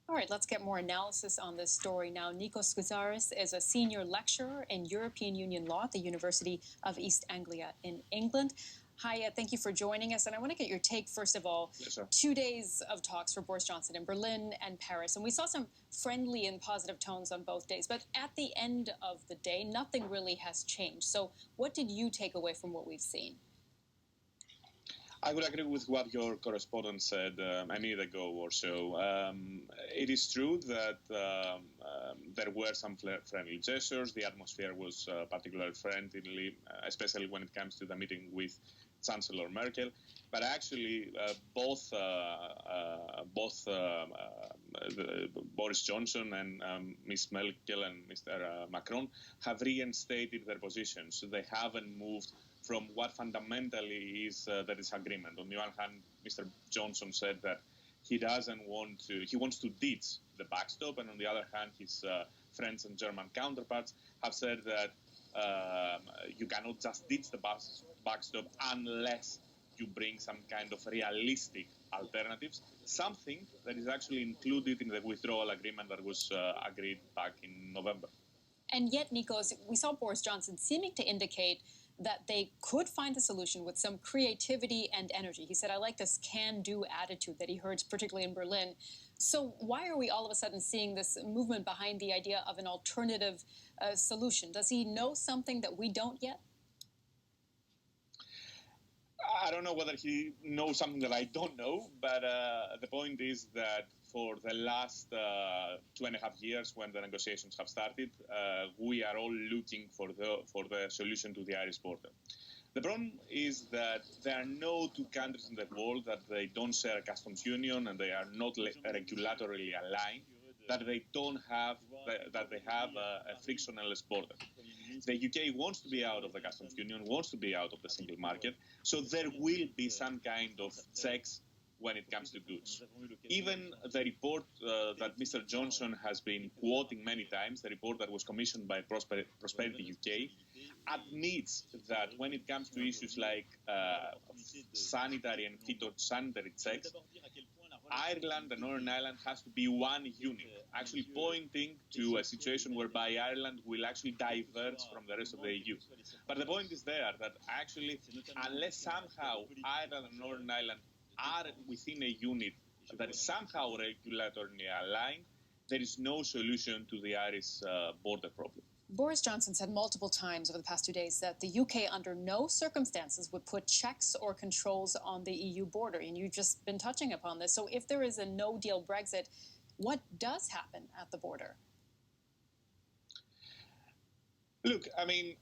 All right, let's get more analysis on this story now. Nikos Skoutaris is a senior lecturer in European Union law at the University of East Anglia in England. Hi, thank you for joining us. And I want to get your take, first of all. Yes, sir. 2 days of talks for Boris Johnson in Berlin and Paris. And we saw some friendly and positive tones on both days. But at the end of the day, nothing really has changed. So what did you take away from what we've seen? I would agree with what your correspondent said a minute ago or so. It is true that there were some friendly gestures. The atmosphere was particularly friendly, especially when it comes to the meeting with Chancellor Merkel. But actually, both Boris Johnson and Ms. Merkel and Mr. Macron have reinstated their positions. So they haven't moved from what fundamentally is the disagreement. On the one hand, Mr. Johnson said that he wants to ditch the backstop, and on the other hand, his French and German counterparts have said that you cannot just ditch the backstop unless you bring some kind of realistic alternatives, something that is actually included in the withdrawal agreement that was agreed back in November. And yet, Nikos, we saw Boris Johnson seeming to indicate that they could find the solution with some creativity and energy. He said, I like this can-do attitude that he heard, particularly in Berlin. So why are we all of a sudden seeing this movement behind the idea of an alternative solution? Does he know something that we don't yet? I don't know whether he knows something that I don't know, but the point is that for the last 2.5 years, when the negotiations have started, we are all looking for the solution to the Irish border. The problem is that there are no two countries in the world that they don't share a customs union and they are not regulatorily aligned, that they have a frictionless border. The UK wants to be out of the customs union, wants to be out of the single market, so there will be some kind of checks when it comes to goods. Even the report that Mr. Johnson has been quoting many times, the report that was commissioned by Prosperity UK, admits that when it comes to issues like sanitary and phytosanitary checks, Ireland and Northern Ireland has to be one unit, actually pointing to a situation whereby Ireland will actually diverge from the rest of the EU. But the point is there that actually, unless somehow Ireland and Northern Ireland are within a unit that is somehow regulatorily aligned, there is no solution to the Irish border problem. Boris Johnson said multiple times over the past 2 days that the UK under no circumstances would put checks or controls on the EU border. And you've just been touching upon this. So if there is a no-deal Brexit, what does happen at the border? Look, I mean,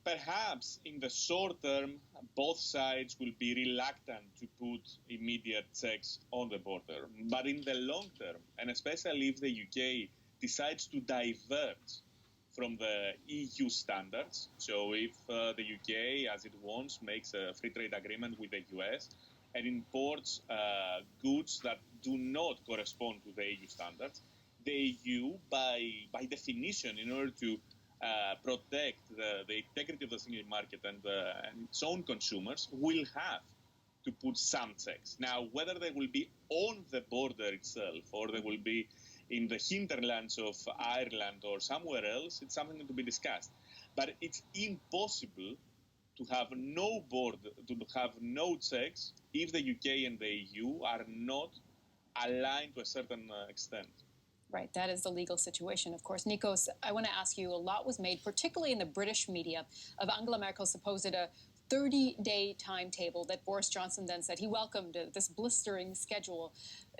perhaps in the short term, both sides will be reluctant to put immediate checks on the border. But in the long term, and especially if the UK decides to diverge from the EU standards, so if the UK, as it wants, makes a free trade agreement with the US and imports goods that do not correspond to the EU standards, the EU, by definition, in order to protect the integrity of the single market and its own consumers, will have to put some checks. Now, whether they will be on the border itself or they will be in the hinterlands of Ireland or somewhere else, it's something to be discussed. But it's impossible to have no border, to have no checks if the UK and the EU are not aligned to a certain extent. Right, that is the legal situation, of course. Nikos, I want to ask you, a lot was made, particularly in the British media, of Angela Merkel's supposed 30-day timetable that Boris Johnson then said he welcomed this blistering schedule.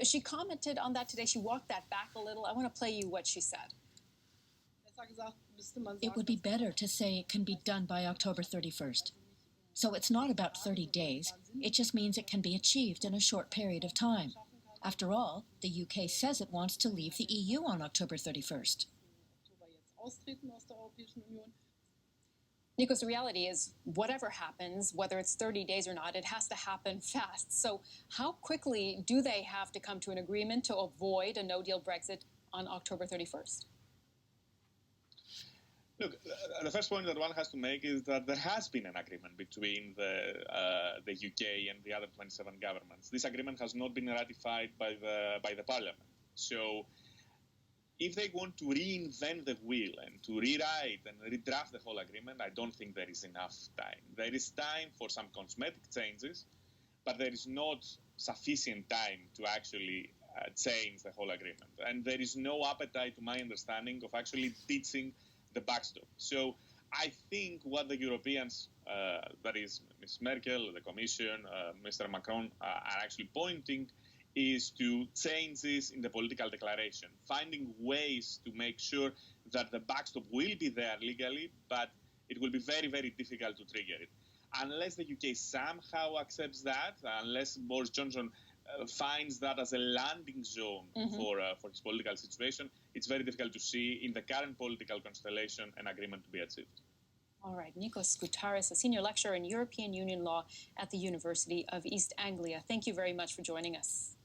She commented on that today. She walked that back a little. I want to play you what she said. It would be better to say it can be done by October 31st. So it's not about 30 days. It just means it can be achieved in a short period of time. After all, the UK says it wants to leave the EU on October 31st. Nikos, the reality is, whatever happens, whether it's 30 days or not, it has to happen fast. So how quickly do they have to come to an agreement to avoid a no-deal Brexit on October 31st? Look, the first point that one has to make is that there has been an agreement between the UK and the other 27 governments. This agreement has not been ratified by the Parliament. So if they want to reinvent the wheel and to rewrite and redraft the whole agreement, I don't think there is enough time. There is time for some cosmetic changes, but there is not sufficient time to actually change the whole agreement. And there is no appetite, to my understanding, of actually ditching the backstop. So I think what the Europeans, that is Ms. Merkel, the Commission, Mr. Macron, are actually pointing is to changes in the political declaration, finding ways to make sure that the backstop will be there legally, but it will be very, very difficult to trigger it. Unless the UK somehow accepts that, unless Boris Johnson finds that as a landing zone for his political situation, it's very difficult to see in the current political constellation an agreement to be achieved. All right, Nikos Skoutaris, a senior lecturer in European Union law at the University of East Anglia. Thank you very much for joining us.